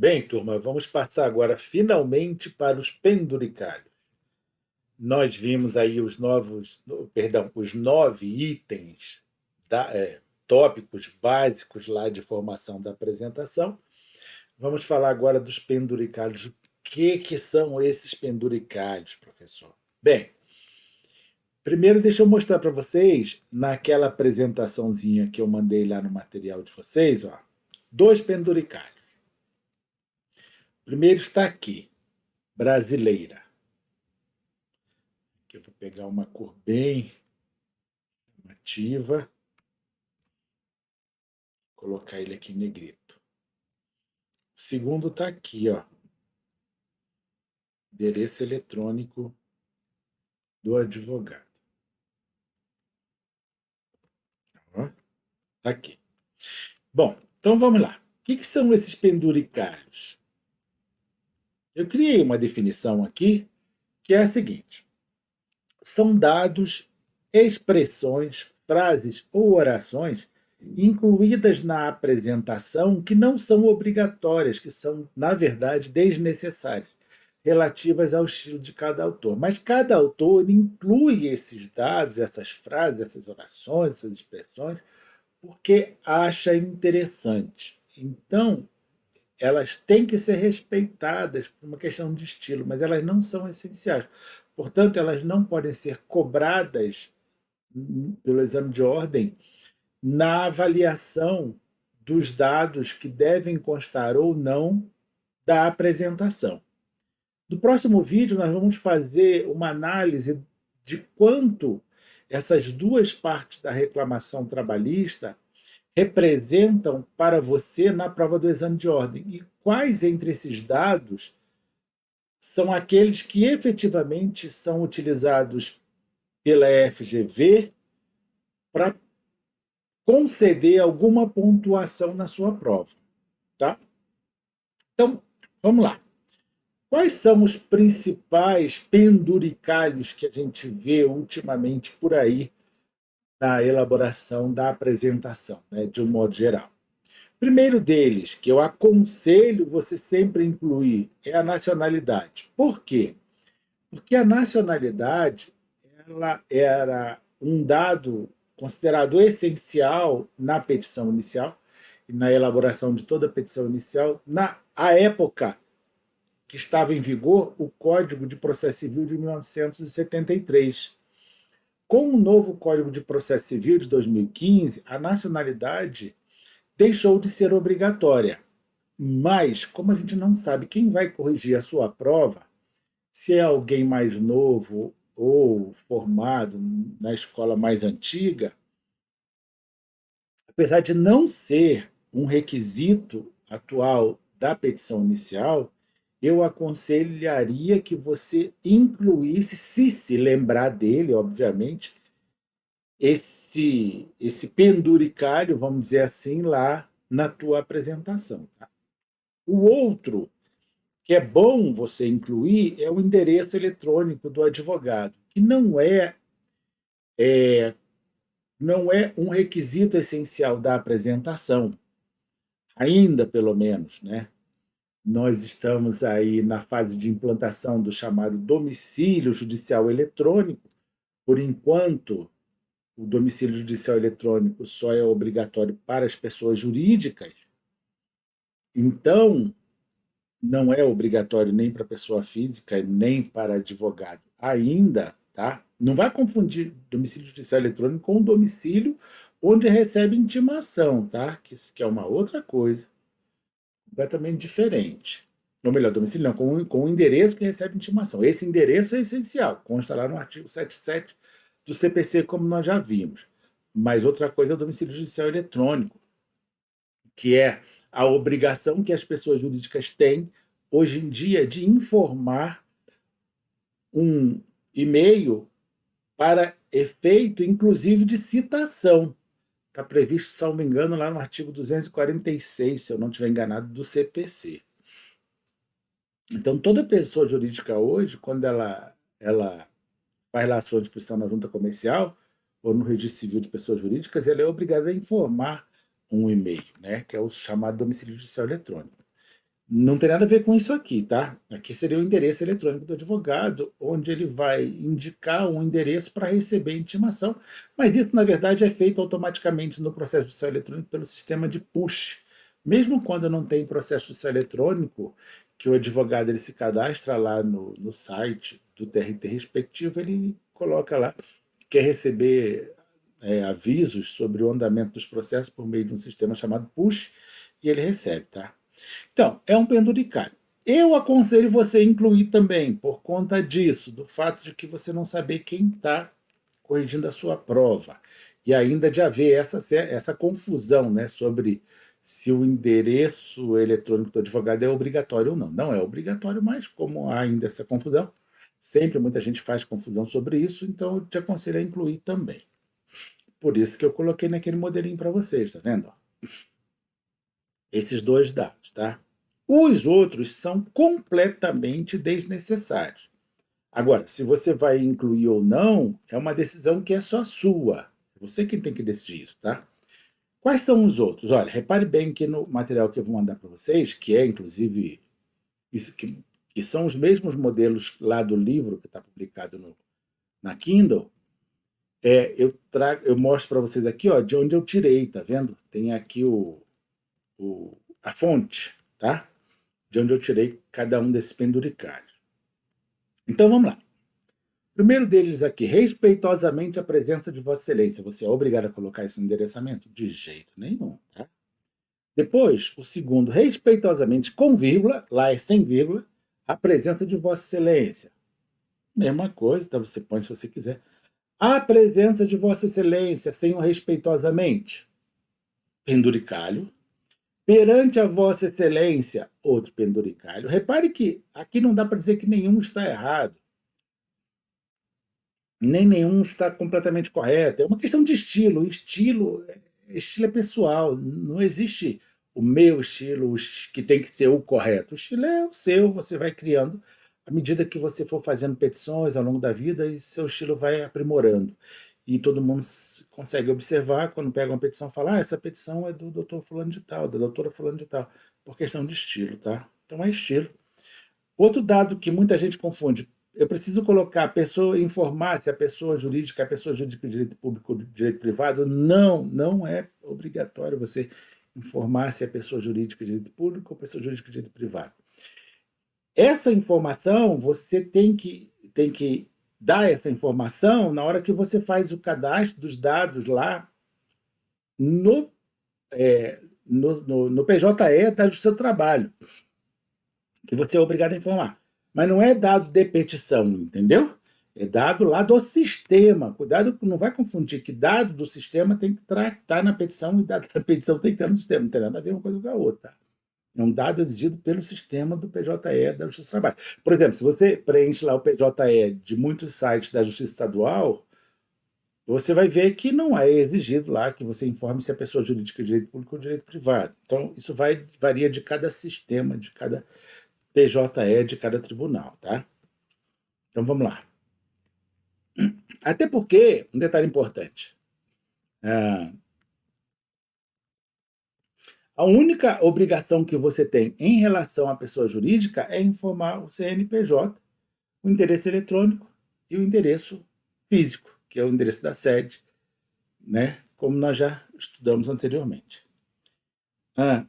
Bem, turma, vamos passar agora finalmente para os penduricalhos. Nós vimos aí os 9 itens, tópicos básicos lá de formação da apresentação. Vamos falar agora dos penduricalhos. O que são esses penduricalhos, professor? Bem, primeiro deixa eu mostrar para vocês, naquela apresentaçãozinha que eu mandei lá no material de vocês, ó, 2 penduricalhos. O primeiro está aqui, brasileira. Aqui eu vou pegar uma cor bem chamativa, colocar ele aqui em negrito. O segundo está aqui, ó, endereço eletrônico do advogado. Está aqui. Bom, então vamos lá. O que são esses penduricalhos? Eu criei uma definição aqui que é a seguinte: são dados, expressões, frases ou orações incluídas na apresentação que não são obrigatórias, que são, na verdade, desnecessárias, relativas ao estilo de cada autor. Mas cada autor inclui esses dados, essas frases, essas orações, essas expressões, porque acha interessante. Então, elas têm que ser respeitadas por uma questão de estilo, mas elas não são essenciais. Portanto, elas não podem ser cobradas pelo exame de ordem na avaliação dos dados que devem constar ou não da apresentação. No próximo vídeo, nós vamos fazer uma análise de quanto essas duas partes da reclamação trabalhista representam para você na prova do exame de ordem e quais entre esses dados são aqueles que efetivamente são utilizados pela FGV para conceder alguma pontuação na sua prova, tá? Então, vamos lá. Quais são os principais penduricalhos que a gente vê ultimamente por aí na elaboração da apresentação, né, de um modo geral? Primeiro deles, que eu aconselho você sempre incluir, é a nacionalidade. Por quê? Porque a nacionalidade ela era um dado considerado essencial na petição inicial e na elaboração de toda a petição inicial, na época que estava em vigor o Código de Processo Civil de 1973. Com o novo Código de Processo Civil de 2015, a nacionalidade deixou de ser obrigatória. Mas, como a gente não sabe quem vai corrigir a sua prova, se é alguém mais novo ou formado na escola mais antiga, apesar de não ser um requisito atual da petição inicial, eu aconselharia que você incluísse, se lembrar dele, obviamente, esse penduricalho, vamos dizer assim, lá na tua apresentação. Tá? O outro que é bom você incluir é o endereço eletrônico do advogado, que não é um requisito essencial da apresentação, ainda pelo menos, né? Nós estamos aí na fase de implantação do chamado domicílio judicial eletrônico. Por enquanto, o domicílio judicial eletrônico só é obrigatório para as pessoas jurídicas, então não é obrigatório nem para pessoa física, nem para advogado ainda, tá? Não vai confundir domicílio judicial eletrônico com domicílio onde recebe intimação, tá? Que é uma outra coisa, completamente diferente. Ou melhor, domicílio não, com o endereço que recebe intimação. Esse endereço é essencial, consta lá no artigo 77 do CPC, como nós já vimos. Mas outra coisa é o domicílio judicial eletrônico, que é a obrigação que as pessoas jurídicas têm, hoje em dia, de informar um e-mail para efeito, inclusive, de citação. Está previsto, se não me engano, lá no artigo 246, se eu não estiver enganado, do CPC. Então, toda pessoa jurídica hoje, quando ela faz lá a sua inscrição na junta comercial ou no registro civil de pessoas jurídicas, ela é obrigada a informar um e-mail, né, que é o chamado domicílio judicial eletrônico. Não tem nada a ver com isso aqui, tá? Aqui seria o endereço eletrônico do advogado, onde ele vai indicar um endereço para receber intimação, mas isso, na verdade, é feito automaticamente no processo judicial eletrônico pelo sistema de push. Mesmo quando não tem processo judicial eletrônico, que o advogado ele se cadastra lá no site do TRT respectivo, ele coloca lá, quer receber avisos sobre o andamento dos processos por meio de um sistema chamado push, e ele recebe, tá? Então, é um penduricalho. Eu aconselho você a incluir também, por conta disso, do fato de que você não saber quem está corrigindo a sua prova. E ainda de haver essa confusão, né, sobre se o endereço eletrônico do advogado é obrigatório ou não. Não é obrigatório, mas como há ainda essa confusão, sempre muita gente faz confusão sobre isso, então eu te aconselho a incluir também. Por isso que eu coloquei naquele modelinho para vocês, tá vendo? Esses dois dados, tá? Os outros são completamente desnecessários. Agora, se você vai incluir ou não, é uma decisão que é só sua. É você quem tem que decidir isso, tá? Quais são os outros? Olha, repare bem que no material que eu vou mandar para vocês, que é inclusive isso que são os mesmos modelos lá do livro que está publicado na Kindle, eu mostro para vocês aqui, ó, de onde eu tirei, tá vendo? Tem aqui a fonte, tá? De onde eu tirei cada um desses penduricalhos. Então vamos lá. Primeiro deles aqui, respeitosamente a presença de Vossa Excelência. Você é obrigado a colocar isso no endereçamento? De jeito nenhum, tá? Depois, o segundo, respeitosamente, com vírgula, lá é sem vírgula, a presença de Vossa Excelência. Mesma coisa, tá? Você põe se você quiser. A presença de Vossa Excelência, sem o respeitosamente. Penduricalho. Perante a Vossa Excelência, outro penduricalho. Repare que aqui não dá para dizer que nenhum está errado, nem nenhum está completamente correto. É uma questão de estilo. Estilo é pessoal. Não existe o meu estilo que tem que ser o correto. O estilo é o seu, você vai criando à medida que você for fazendo petições ao longo da vida e seu estilo vai aprimorando. E todo mundo consegue observar quando pega uma petição e fala: essa petição é do doutor fulano de tal, da doutora fulano de tal, por questão de estilo, tá? Então é estilo. Outro dado que muita gente confunde, eu preciso colocar a pessoa, informar se a pessoa jurídica é a pessoa jurídica de direito público ou de direito privado. Não, não é obrigatório você informar se é pessoa jurídica de direito público ou pessoa jurídica de direito privado. Essa informação, você tem que dar essa informação na hora que você faz o cadastro dos dados lá no, no PJE da Justiça do Trabalho, que você é obrigado a informar. Mas não é dado de petição, entendeu? É dado lá do sistema. Cuidado, não vai confundir que dado do sistema tem que estar na petição e dado da petição tem que estar no sistema. Não tem nada a ver uma coisa com a outra. É um dado exigido pelo sistema do PJE da Justiça do Trabalho. Por exemplo, se você preenche lá o PJE de muitos sites da Justiça Estadual, você vai ver que não é exigido lá que você informe se é pessoa jurídica de direito público ou direito privado. Então, isso varia de cada sistema, de cada PJE de cada tribunal, tá? Então vamos lá. Até porque, um detalhe importante, a única obrigação que você tem em relação à pessoa jurídica é informar o CNPJ, o endereço eletrônico e o endereço físico, que é o endereço da sede, né? Como nós já estudamos anteriormente.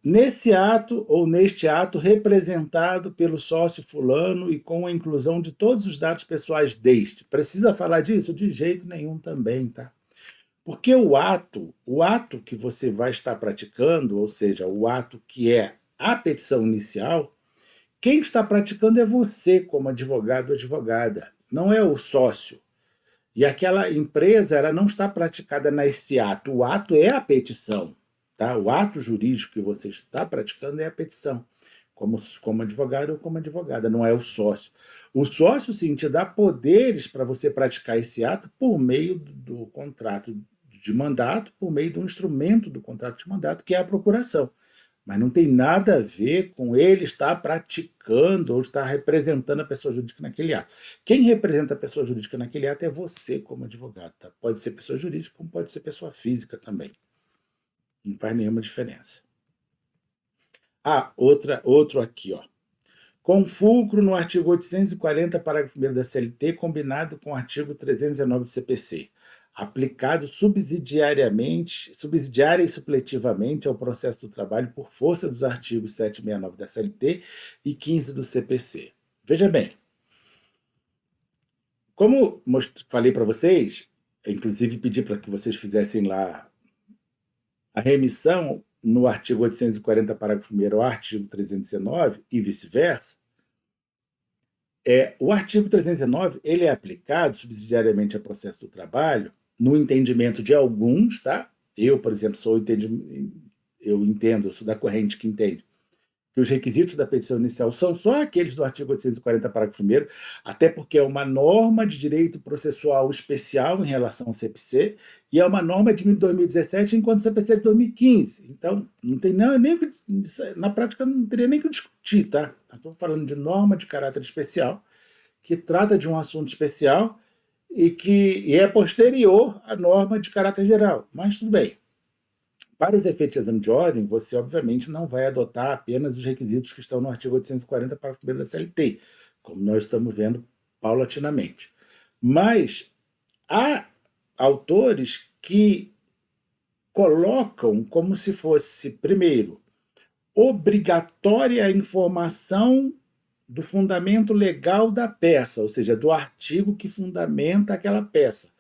Nesse ato ou neste ato representado pelo sócio fulano e com a inclusão de todos os dados pessoais deste. Precisa falar disso? De jeito nenhum também, tá? Porque o ato que você vai estar praticando, ou seja, o ato que é a petição inicial, quem está praticando é você como advogado ou advogada, não é o sócio. E aquela empresa ela não está praticada nesse ato. O ato é a petição. Tá? O ato jurídico que você está praticando é a petição, como advogado ou como advogada, não é o sócio. O sócio, sim, te dá poderes para você praticar esse ato por meio do contrato de mandato, por meio do instrumento do contrato de mandato, que é a procuração. Mas não tem nada a ver com ele estar praticando ou estar representando a pessoa jurídica naquele ato. Quem representa a pessoa jurídica naquele ato é você como advogado. Tá? Pode ser pessoa jurídica, como pode ser pessoa física também. Não faz nenhuma diferença. Outro aqui, ó. Com fulcro no artigo 840, parágrafo 1º da CLT, combinado com o artigo 319 do CPC, aplicado subsidiária e supletivamente ao processo do trabalho por força dos artigos 769 da CLT e 15 do CPC. Veja bem, como falei para vocês, inclusive pedi para que vocês fizessem lá a remissão no artigo 840, parágrafo 1º ao artigo 319 e vice-versa, o artigo 319 ele é aplicado subsidiariamente ao processo do trabalho no entendimento de alguns, tá? Eu, por exemplo, eu sou da corrente que entende que os requisitos da petição inicial são só aqueles do artigo 840, parágrafo 1º, até porque é uma norma de direito processual especial em relação ao CPC, e é uma norma de 2017, enquanto o CPC é de 2015. Então, não tem nem na prática não teria nem que discutir, tá? Estou falando de norma de caráter especial, que trata de um assunto especial e é posterior à norma de caráter geral. Mas tudo bem. Para os efeitos de exame de ordem, você obviamente não vai adotar apenas os requisitos que estão no artigo 840, parágrafo 1º da CLT, como nós estamos vendo paulatinamente. Mas há autores que colocam como se fosse, primeiro, obrigatória a informação do fundamento legal da peça, ou seja, do artigo que fundamenta aquela peça.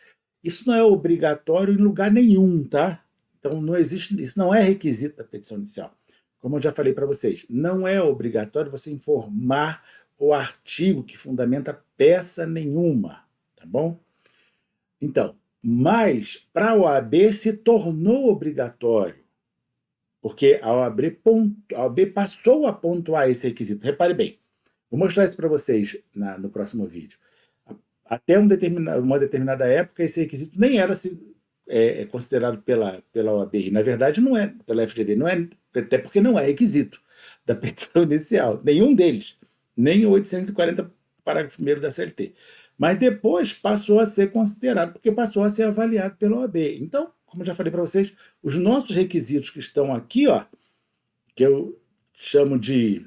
Isso não é obrigatório em lugar nenhum, tá? Então, não existe, isso não é requisito da petição inicial. Como eu já falei para vocês, não é obrigatório você informar o artigo que fundamenta peça nenhuma, tá bom? Então, mas para a OAB se tornou obrigatório, porque a OAB passou a pontuar esse requisito. Repare bem, vou mostrar isso para vocês no próximo vídeo. Até uma determinada época, esse requisito nem era considerado pela OAB, e na verdade não é, pela FGV, não é, até porque não é requisito da petição inicial, nenhum deles, nem o 840, parágrafo 1º da CLT. Mas depois passou a ser considerado, porque passou a ser avaliado pela OAB. Então, como eu já falei para vocês, os nossos requisitos que estão aqui, ó, que eu chamo de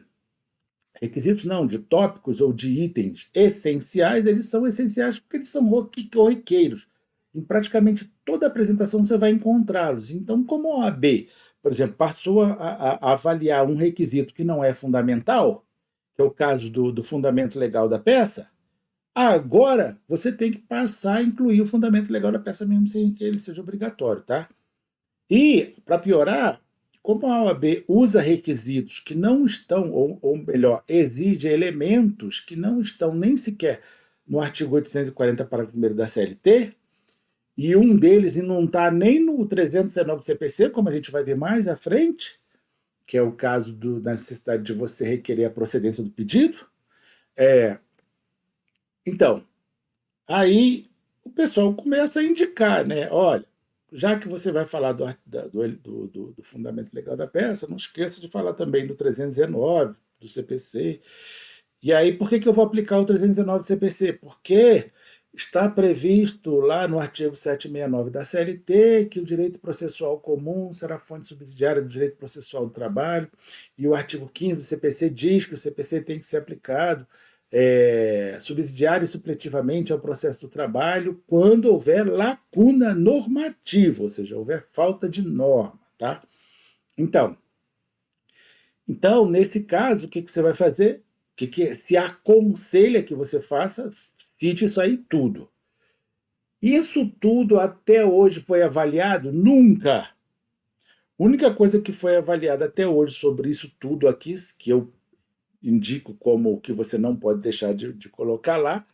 requisitos, não, de tópicos ou de itens essenciais, eles são essenciais porque eles são corriqueiros. Em praticamente toda apresentação você vai encontrá-los. Então, como a OAB, por exemplo, passou a avaliar um requisito que não é fundamental, que é o caso do fundamento legal da peça, agora você tem que passar a incluir o fundamento legal da peça mesmo sem que ele seja obrigatório, tá? E, para piorar, como a OAB usa requisitos que não estão, ou melhor, exige elementos que não estão nem sequer no artigo 840, parágrafo 1º da CLT, e um deles não está nem no 319 CPC, como a gente vai ver mais à frente, que é o caso da necessidade de você requerer a procedência do pedido. Então, aí o pessoal começa a indicar, né? Olha, já que você vai falar do fundamento legal da peça, não esqueça de falar também do 319, do CPC. E aí, por que eu vou aplicar o 319 do CPC? Porque está previsto lá no artigo 769 da CLT que o direito processual comum será fonte subsidiária do direito processual do trabalho, e o artigo 15 do CPC diz que o CPC tem que ser aplicado subsidiário e supletivamente ao processo do trabalho quando houver lacuna normativa, ou seja, houver falta de norma, tá? Então nesse caso, o que você vai fazer? O que se aconselha que você faça? Cite isso aí tudo. Isso tudo até hoje foi avaliado? Nunca! A única coisa que foi avaliada até hoje sobre isso tudo aqui, que eu indico como o que você não pode deixar de colocar lá,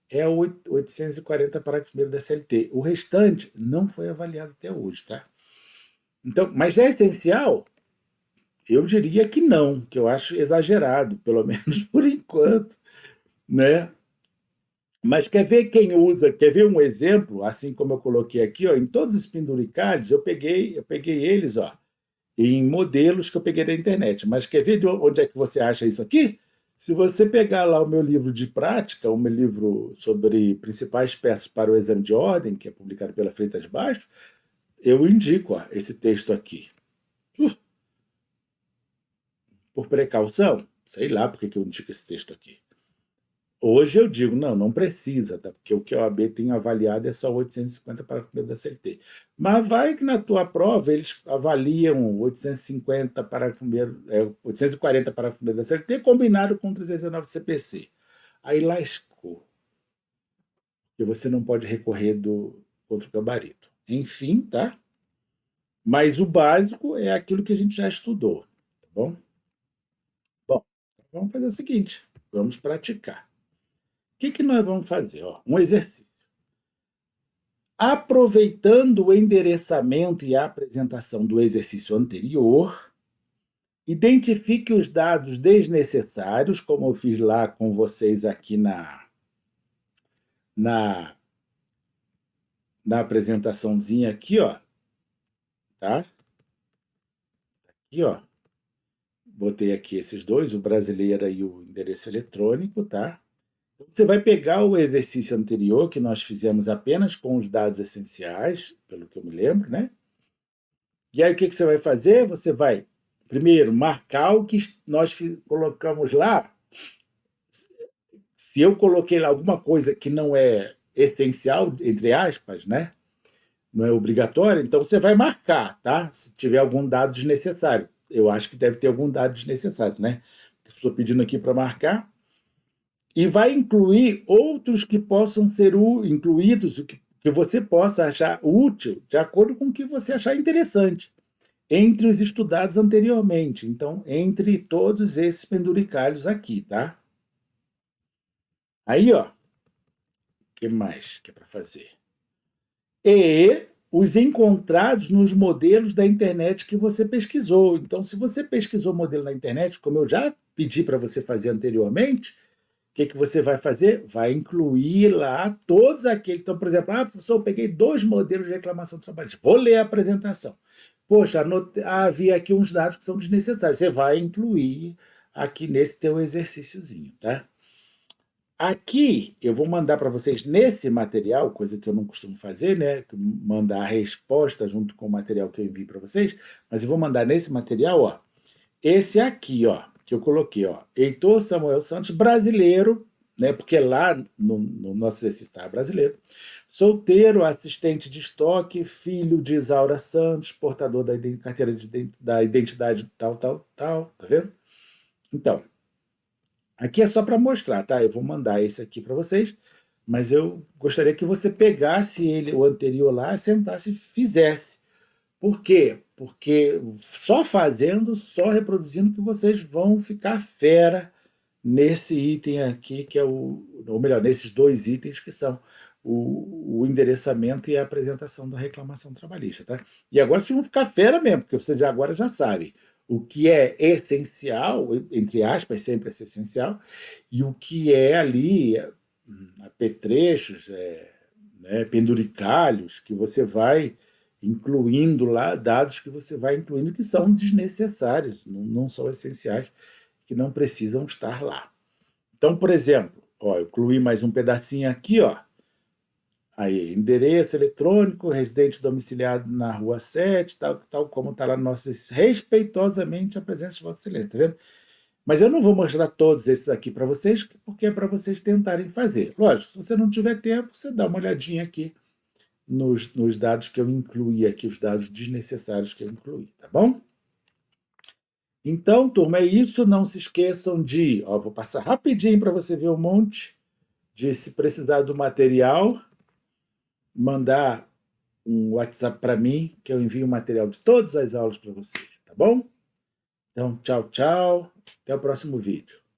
é o 840, parágrafo 1º da CLT. O restante não foi avaliado até hoje, tá? Então, mas é essencial? Eu diria que não, que eu acho exagerado, pelo menos por enquanto, né? Mas quer ver quem usa? Quer ver um exemplo? Assim como eu coloquei aqui, ó, em todos os penduricalhos, eu peguei eles, ó, em modelos que eu peguei da internet. Mas quer ver de onde é que você acha isso aqui? Se você pegar lá o meu livro de prática, o meu livro sobre principais peças para o exame de ordem, que é publicado pela Freitas Bastos, eu indico esse texto aqui. por precaução, sei lá porque que eu indico esse texto aqui. Hoje eu digo, não precisa, tá? Porque o que a OAB tem avaliado é só 850 para o da CLT. Mas vai que na tua prova eles avaliam 850 para primeiro, 840 para primeiro da CLT, combinado com 309 CPC. Aí lascou, porque você não pode recorrer contra o gabarito. Enfim, tá? Mas o básico é aquilo que a gente já estudou, tá bom? Bom, vamos fazer o seguinte, vamos praticar. O que nós vamos fazer? Ó, um exercício. Aproveitando o endereçamento e a apresentação do exercício anterior, identifique os dados desnecessários, como eu fiz lá com vocês aqui na, na apresentaçãozinha aqui, ó. Tá? Aqui, ó. Botei aqui esses dois, o brasileiro e o endereço eletrônico, tá? Você vai pegar o exercício anterior, que nós fizemos apenas com os dados essenciais, pelo que eu me lembro, né? E aí o que você vai fazer? Você vai, primeiro, marcar o que nós colocamos lá. Se eu coloquei lá alguma coisa que não é essencial, entre aspas, né? Não é obrigatório, então você vai marcar, tá? Se tiver algum dado desnecessário. Eu acho que deve ter algum dado desnecessário, né? Estou pedindo aqui para marcar. E vai incluir outros que possam ser incluídos, que você possa achar útil, de acordo com o que você achar interessante, entre os estudados anteriormente. Então, entre todos esses penduricalhos aqui, tá? Aí, ó, o que mais que é para fazer? E os encontrados nos modelos da internet que você pesquisou. Então, se você pesquisou modelo na internet, como eu já pedi para você fazer anteriormente, o que você vai fazer? Vai incluir lá todos aqueles. Então, por exemplo, professor, eu peguei 2 modelos de reclamação trabalhista. Vou ler a apresentação. Poxa, havia aqui uns dados que são desnecessários. Você vai incluir aqui nesse teu exercíciozinho, tá? Aqui eu vou mandar para vocês nesse material, coisa que eu não costumo fazer, né? Mandar a resposta junto com o material que eu envio para vocês, mas eu vou mandar nesse material, ó. Esse aqui, ó, que eu coloquei, ó, Heitor Samuel Santos, brasileiro, né? Porque lá no nosso exercício está brasileiro. Solteiro, assistente de estoque, filho de Isaura Santos, portador da carteira da identidade tal, tal, tal, tá vendo? Então, aqui é só para mostrar, tá? Eu vou mandar esse aqui para vocês, mas eu gostaria que você pegasse ele, o anterior lá, sentasse e fizesse. Por quê? Porque só fazendo, só reproduzindo, que vocês vão ficar fera nesse item aqui, que é ou melhor, nesses 2 itens que são o endereçamento e a apresentação da reclamação trabalhista, tá? E agora vocês vão ficar fera mesmo, porque vocês agora já sabem o que é essencial, entre aspas, sempre é essencial, e o que é ali apetrechos, né, penduricalhos, que você vai incluindo lá, dados que você vai incluindo que são desnecessários, não são essenciais, que não precisam estar lá. Então, por exemplo, ó, eu incluí mais um pedacinho aqui, ó. Aí, endereço eletrônico, residente domiciliado na rua 7, tal como está lá no nosso, respeitosamente a presença de Vossa Excelência, tá vendo? Mas eu não vou mostrar todos esses aqui para vocês, porque é para vocês tentarem fazer. Lógico, se você não tiver tempo, você dá uma olhadinha aqui nos dados que eu incluí aqui, os dados desnecessários que eu incluí, tá bom? Então, turma, é isso. Não se esqueçam de... Ó, vou passar rapidinho para você ver um monte de, se precisar do material, mandar um WhatsApp para mim, que eu envio o material de todas as aulas para vocês, tá bom? Então, tchau, tchau. Até o próximo vídeo.